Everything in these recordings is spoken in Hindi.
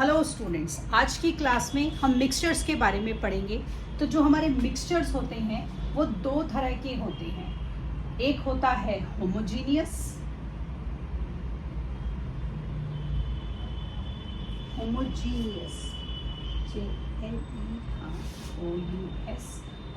हेलो स्टूडेंट्स, आज की क्लास में हम मिक्सचर्स के बारे में पढ़ेंगे। तो जो हमारे मिक्सचर्स होते हैं वो दो तरह के होते हैं। एक होता है होमोजीनियस, JNEOUS,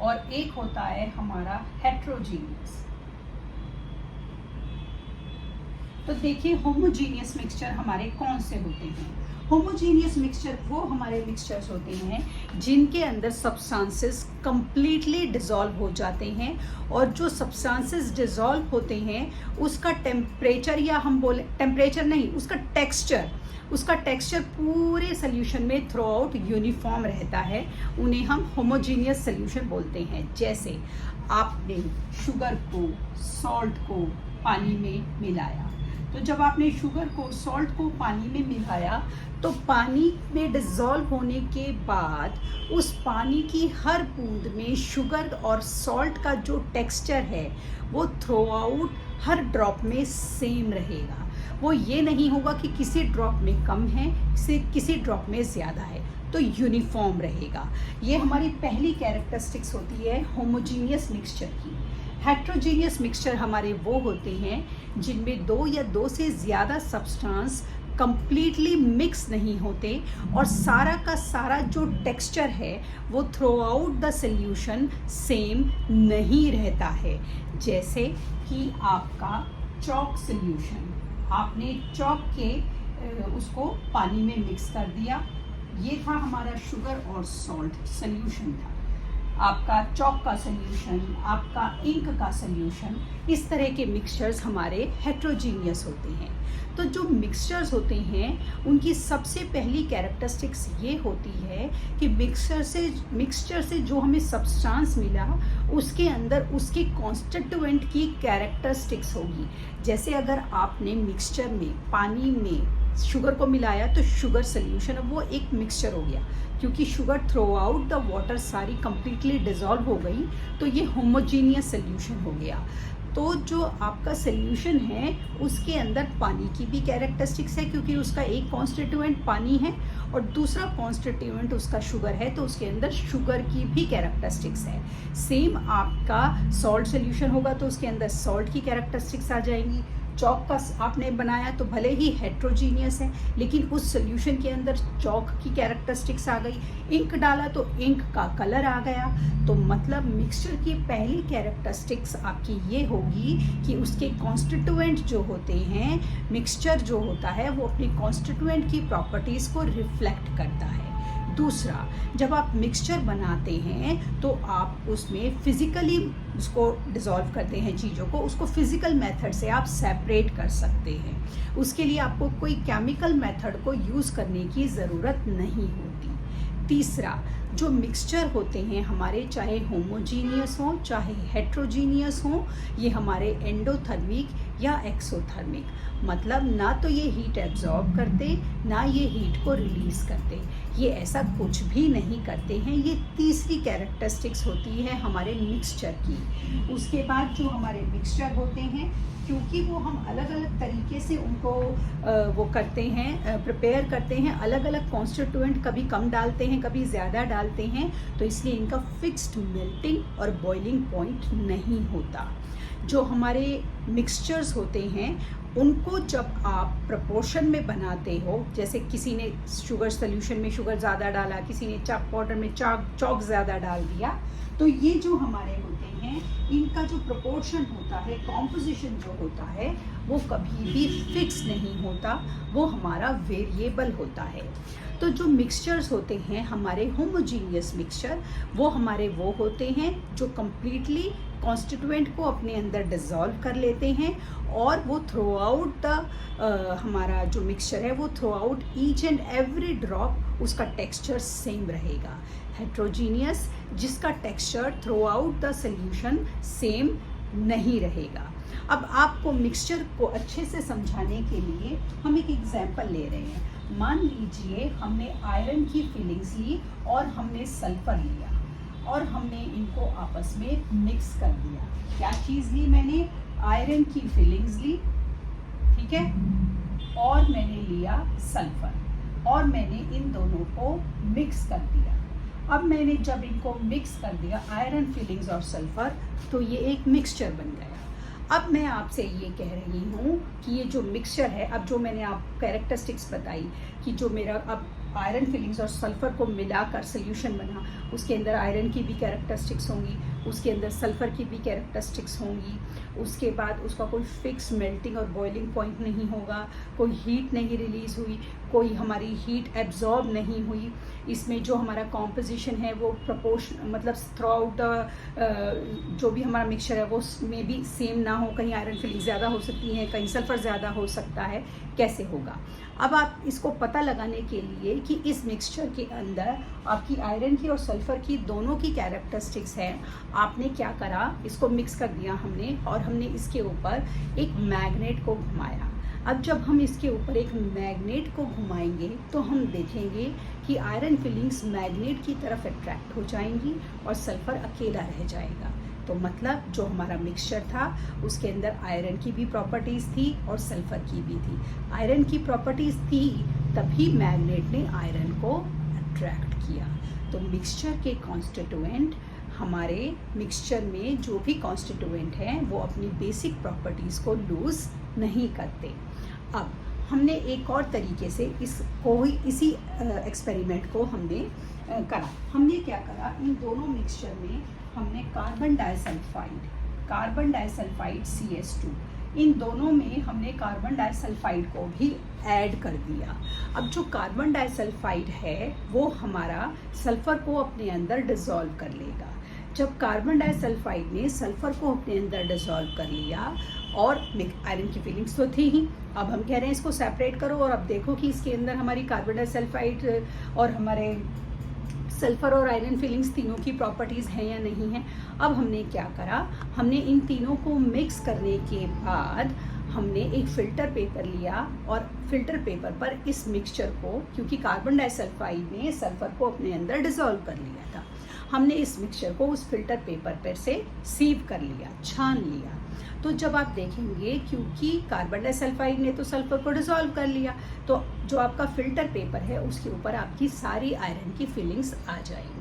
और एक होता है हमारा हेट्रोजीनियस। तो देखिए होमोजीनियस मिक्सचर हमारे कौन से होते हैं। होमोजीनियस मिक्सचर वो हमारे मिक्सचर्स होते हैं जिनके अंदर सब्सटेंसेस कंप्लीटली डिसॉल्व हो जाते हैं, और जो सब्सटेंसेस डिसॉल्व होते हैं उसका टेम्परेचर, या हम बोले टेम्परेचर नहीं, उसका टेक्सचर पूरे सोल्यूशन में थ्रू आउट यूनिफॉर्म रहता है। उन्हें हम होमोजीनियस सोल्यूशन बोलते हैं। जैसे आपने शुगर को, सॉल्ट को पानी में मिलाया, तो जब आपने शुगर को, सॉल्ट को पानी में मिलाया तो पानी में डिसॉल्व होने के बाद उस पानी की हर बूंद में शुगर और सॉल्ट का जो टेक्सचर है वो थ्रू आउट हर ड्रॉप में सेम रहेगा। वो ये नहीं होगा कि किसी ड्रॉप में कम है, किसी ड्रॉप में ज़्यादा है, तो यूनिफॉर्म रहेगा। ये हमारी पहली कैरेक्टरिस्टिक्स होती है होमोजीनियस मिक्सचर की। हेट्रोजीनियस मिक्सचर हमारे वो होते हैं जिनमें दो या दो से ज़्यादा सब्सटेंस कंप्लीटली मिक्स नहीं होते और सारा का सारा जो टेक्सचर है वो through out the solution same नहीं रहता है। जैसे कि आपका चॉक सॉल्यूशन, आपने चॉक के उसको पानी में मिक्स कर दिया, ये था हमारा शुगर और सॉल्ट सॉल्यूशन था। आपका चॉक का सॉल्यूशन, आपका इंक का सॉल्यूशन, इस तरह के मिक्सचर्स हमारे हेट्रोजीनियस होते हैं। तो जो मिक्सचर्स होते हैं उनकी सबसे पहली कैरेक्टरिस्टिक्स ये होती है कि मिक्सचर से जो हमें सब्सटेंस मिला उसके अंदर उसके कॉन्स्टिट्यूएंट की कैरेक्टरिस्टिक्स होगी। जैसे अगर आपने मिक्सचर में, पानी में शुगर को मिलाया तो शुगर सोल्यूशन, अब वो एक मिक्सचर हो गया, क्योंकि sugar through out the water सारी कंप्लीटली डिसॉल्व हो गई, तो ये होमोजीनियस सोल्यूशन हो गया। तो जो आपका सोल्यूशन है उसके अंदर पानी की भी कैरेक्टरिस्टिक्स है, क्योंकि उसका एक कॉन्स्टिट्यूएंट पानी है और दूसरा कॉन्स्टिट्यूएंट उसका शुगर है, तो उसके अंदर शुगर की भी कैरेक्टरिस्टिक्स है। सेम आपका सॉल्ट सोल्यूशन होगा तो उसके अंदर सॉल्ट की कैरेक्टरिस्टिक्स आ जाएंगी। चॉक का आपने बनाया तो भले ही हेट्रोजीनियस है, लेकिन उस सोल्यूशन के अंदर चॉक की कैरेक्टरिस्टिक्स आ गई। इंक डाला तो इंक का कलर आ गया। तो मतलब मिक्सचर की पहली कैरेक्टरिस्टिक्स आपकी ये होगी कि उसके कॉन्स्टिट्यूएंट जो होते हैं, मिक्सचर जो होता है वो अपने कॉन्स्टिट्यूएंट की प्रॉपर्टीज़ को रिफ्लेक्ट करता है। दूसरा, जब आप मिक्सचर बनाते हैं तो आप उसमें फिज़िकली उसको डिसॉल्व करते हैं चीज़ों को, उसको फिज़िकल मेथड से आप सेपरेट कर सकते हैं। उसके लिए आपको कोई केमिकल मेथड को यूज़ करने की ज़रूरत नहीं होती। तीसरा, जो मिक्सचर होते हैं हमारे, चाहे होमोजीनियस हो चाहे हेट्रोजीनियस हो, ये हमारे एंडोथर्मिक या एक्सोथर्मिक, मतलब ना तो ये हीट एब्जॉर्ब करते ना ये हीट को रिलीज़ करते, ये ऐसा कुछ भी नहीं करते हैं। ये तीसरी कैरेक्टरिस्टिक्स होती है हमारे मिक्सचर की। उसके बाद जो हमारे मिक्सचर होते हैं, क्योंकि वो हम अलग अलग तरीके से उनको वो करते हैं, प्रिपेयर करते हैं, अलग अलग कॉन्स्टिट्यूएंट कभी कम डालते हैं कभी ज़्यादा डालते हैं, तो इसलिए इनका फिक्स्ड मेल्टिंग और बॉइलिंग पॉइंट नहीं होता। जो हमारे मिक्सचर्स होते हैं उनको जब आप प्रपोर्शन में बनाते हो, जैसे किसी ने शुगर सोल्यूशन में शुगर ज़्यादा डाला, किसी ने चॉक पाउडर में चॉक ज़्यादा डाल दिया, तो ये जो हमारे होते हैं इनका जो प्रपोर्शन होता है, कॉम्पोजिशन जो होता है, वो कभी भी फिक्स नहीं होता, वो हमारा वेरिएबल होता है। तो जो मिक्सचर्स होते हैं हमारे होमोजीनियस मिक्सचर, वो हमारे वो होते हैं जो कम्प्लीटली कॉन्स्टिट्यूएंट को अपने अंदर डिसॉल्व कर लेते हैं, और वो थ्रू आउट द हमारा जो मिक्सचर है वो through out each and every drop उसका टेक्सचर सेम रहेगा। हेट्रोजीनियस, जिसका texture through out the solution same नहीं रहेगा। अब आपको मिक्सचर को अच्छे से समझाने के लिए हम एक एग्जाम्पल ले रहे हैं। मान लीजिए हमने आयरन की फिलिंग्स ली और हमने सल्फर लिया और हमने इनको आपस में मिक्स कर दिया। क्या चीज़ ली मैंने? आयरन की फिलिंग्स ली, ठीक है, और मैंने लिया सल्फर, और मैंने इन दोनों को मिक्स कर दिया। अब मैंने जब इनको मिक्स कर दिया आयरन फिलिंग्स और सल्फर, तो ये एक मिक्सचर बन गया। अब मैं आपसे ये कह रही हूँ कि ये जो मिक्सचर है, अब जो मैंने आपको कैरेक्टरिस्टिक्स बताई कि जो मेरा अब आयरन फिलिंग्स और सल्फर को मिलाकर सोल्यूशन बना, उसके अंदर आयरन की भी कैरेक्टरिस्टिक्स होंगी, उसके अंदर सल्फर की भी कैरेक्टरिस्टिक्स होंगी, उसके बाद उसका कोई फिक्स मेल्टिंग और बॉइलिंग पॉइंट नहीं होगा, कोई हीट नहीं रिलीज़ हुई, कोई हमारी हीट एब्जॉर्ब नहीं हुई, इसमें जो हमारा कॉम्पोजिशन है वो प्रपोर्शन मतलब थ्रू आउट जो भी हमारा मिक्सचर है वो में भी सेम ना हो, कहीं आयरन फिलिंग ज़्यादा हो सकती है, कहीं सल्फर ज़्यादा हो सकता है, कैसे होगा। अब आप इसको पता लगाने के लिए कि इस मिक्सचर के अंदर आपकी आयरन की और सल्फर की दोनों की कैरेक्टरिस्टिक्स हैं, आपने क्या करा, इसको मिक्स कर दिया हमने और हमने इसके ऊपर एक मैग्नेट को घुमाया। अब जब हम इसके ऊपर एक मैग्नेट को घुमाएंगे तो हम देखेंगे कि आयरन फिलिंग्स मैग्नेट की तरफ अट्रैक्ट हो जाएंगी और सल्फर अकेला रह जाएगा। तो मतलब जो हमारा मिक्सचर था उसके अंदर आयरन की भी प्रॉपर्टीज़ थी और सल्फर की भी थी। आयरन की प्रॉपर्टीज़ थी तभी मैग्नेट ने आयरन को अट्रैक्ट किया। तो मिक्सचर के कॉन्स्टिट्यूएंट, हमारे मिक्सचर में जो भी कॉन्स्टिट्यूएंट हैं वो अपनी बेसिक प्रॉपर्टीज़ को लूज़ नहीं करते। अब हमने एक और तरीके से इसी एक्सपेरिमेंट को हमने करा। हमने क्या करा, इन दोनों मिक्सचर में हमने कार्बन डाइसल्फाइड CS2, इन दोनों में हमने कार्बन डाइसल्फाइड को भी ऐड कर दिया। अब जो कार्बन डाइसल्फाइड है वो हमारा सल्फर को अपने अंदर डिसॉल्व कर लेगा। जब कार्बन डाइसल्फाइड ने सल्फर को अपने अंदर डिसॉल्व कर लिया और आयरन की फीलिंग्स तो थी ही, अब हम कह रहे हैं इसको सेपरेट करो और अब देखो कि इसके अंदर हमारी कार्बन डाइसल्फाइड और हमारे सल्फर और आयरन फिलिंग्स तीनों की प्रॉपर्टीज़ हैं या नहीं हैं। अब हमने क्या करा, हमने इन तीनों को मिक्स करने के बाद हमने एक फ़िल्टर पेपर लिया और फ़िल्टर पेपर पर इस मिक्सचर को, क्योंकि कार्बन डाइसल्फाइड ने सल्फर को अपने अंदर डिसॉल्व कर लिया था, हमने इस मिक्सचर को उस फिल्टर पेपर पर से सीव कर लिया, छान लिया। तो जब आप देखेंगे, क्योंकि कार्बन डाइसल्फाइड ने तो सल्फर को डिसॉल्व कर लिया, तो जो आपका फ़िल्टर पेपर है उसके ऊपर आपकी सारी आयरन की फिलिंग्स आ जाएंगी।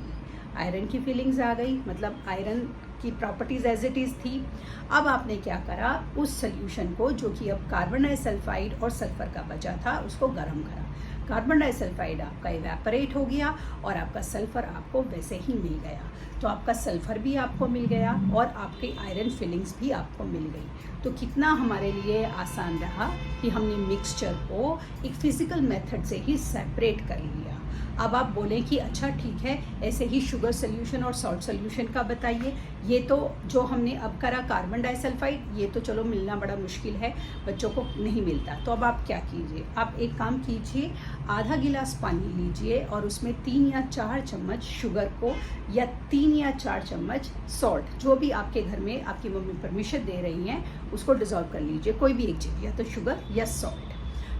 आयरन की फिलिंग्स आ गई, मतलब आयरन की प्रॉपर्टीज़ एज इट इज़ थी। अब आपने क्या करा, उस सोल्यूशन को जो कि अब कार्बन डाइसल्फाइड और सल्फर का बचा था उसको गर्म करा। कार्बन डाइसल्फाइड आपका इवेपोरेट हो गया और आपका सल्फर आपको वैसे ही मिल गया। तो आपका सल्फर भी आपको मिल गया और आपकी आयरन फिलिंग्स भी आपको मिल गई। तो कितना हमारे लिए आसान रहा कि हमने मिक्सचर को एक फिज़िकल मेथड से ही सेपरेट कर लिया। अब आप बोलें कि अच्छा ठीक है, ऐसे ही शुगर सोल्यूशन और सॉल्ट सोल्यूशन का बताइए। ये तो जो हमने अब करा कार्बन डाइसल्फाइड, ये तो चलो मिलना बड़ा मुश्किल है, बच्चों को नहीं मिलता। तो अब आप क्या कीजिए, आप एक काम कीजिए, आधा गिलास पानी लीजिए और उसमें 3 या 4 चम्मच शुगर को या 3 या 4 चम्मच सॉल्ट, जो भी आपके घर में आपकी मम्मी परमिशन दे रही हैं, उसको डिज़ोल्व कर लीजिए। कोई भी एक चीज़, या तो शुगर या सॉल्ट।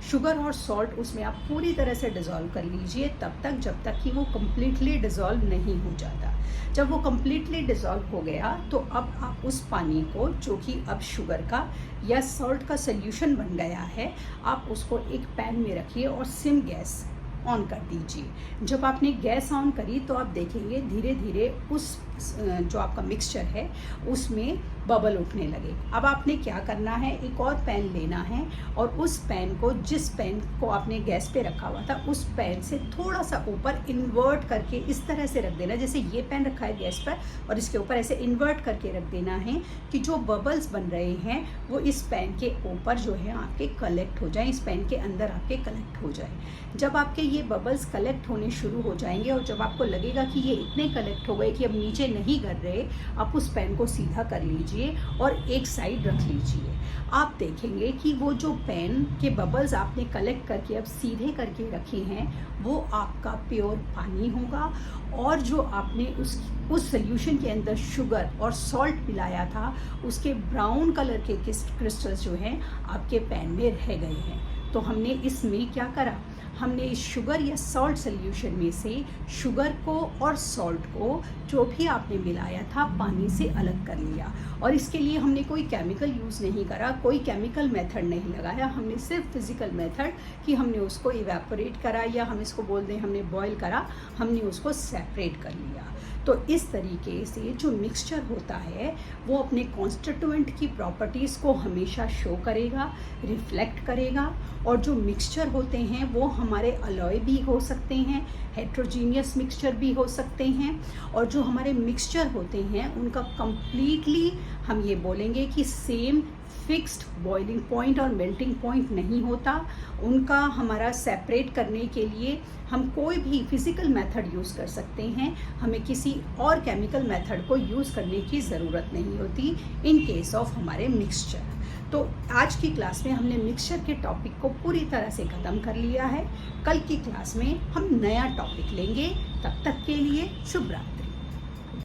शुगर और सॉल्ट उसमें आप पूरी तरह से डिज़ोल्व कर लीजिए तब तक जब तक कि वो कम्प्लीटली डिज़ोल्व नहीं हो जाता। जब वो कम्प्लीटली डिज़ोल्व हो गया तो अब आप उस पानी को, जो कि अब शुगर का या सॉल्ट का सल्यूशन बन गया है, आप उसको एक पैन में रखिए और सिम गैस ऑन कर दीजिए। जब आपने गैस ऑन करी तो आप देखेंगे धीरे धीरे उस जो आपका मिक्सचर है उसमें बबल उठने लगे। अब आपने क्या करना है, एक और पैन लेना है और उस पैन को, जिस पैन को आपने गैस पे रखा हुआ था, उस पैन से थोड़ा सा ऊपर इन्वर्ट करके इस तरह से रख देना, जैसे ये पैन रखा है गैस पर और इसके ऊपर ऐसे इन्वर्ट करके रख देना है कि जो बबल्स बन रहे हैं वो इस पैन के ऊपर जो है आपके कलेक्ट हो जाएं, इस पैन के अंदर आपके कलेक्ट हो जाए। जब आपके ये बबल्स कलेक्ट होने शुरू हो जाएंगे और जब आपको लगेगा कि ये इतने कलेक्ट हो गए कि अब नीचे नहीं गिर रहे, आप उस पैन को सीधा कर लीजिए और एक साइड रख लीजिए। आप देखेंगे कि वो जो पैन के बबल्स आपने कलेक्ट करके अब सीधे करके रखे हैं वो आपका प्योर पानी होगा और जो आपने उस सोल्यूशन के अंदर शुगर और सॉल्ट मिलाया था उसके ब्राउन कलर के क्रिस्टल्स जो हैं आपके पैन में रह गए हैं। तो हमने इसमें क्या करा, हमने इस शुगर या सॉल्ट सोल्यूशन में से शुगर को और सॉल्ट को जो भी आपने मिलाया था पानी से अलग कर लिया। और इसके लिए हमने कोई केमिकल यूज़ नहीं करा, कोई केमिकल मेथड नहीं लगाया, हमने सिर्फ फिज़िकल मेथड कि हमने उसको इवेपोरेट करा या हम इसको बोल दें हमने बॉयल करा, हमने उसको सेपरेट कर लिया। तो इस तरीके से जो मिक्सचर होता है वो अपने कॉन्स्टिट्यूएंट की प्रॉपर्टीज़ को हमेशा शो करेगा, रिफ्लेक्ट करेगा। और जो मिक्सचर होते हैं वो हमारे अलॉय भी हो सकते हैं, हेट्रोजीनियस मिक्सचर भी हो सकते हैं। और जो हमारे मिक्सचर होते हैं उनका कंप्लीटली हम ये बोलेंगे कि सेम फिक्स्ड बॉइलिंग पॉइंट और मेल्टिंग पॉइंट नहीं होता। उनका हमारा सेपरेट करने के लिए हम कोई भी फिज़िकल मेथड यूज़ कर सकते हैं, हमें किसी और केमिकल मेथड को यूज़ करने की ज़रूरत नहीं होती इन केस ऑफ हमारे मिक्सचर। तो आज की क्लास में हमने मिक्सचर के टॉपिक को पूरी तरह से ख़त्म कर लिया है। कल की क्लास में हम नया टॉपिक लेंगे। तब तक के लिए शुभ रात्रि।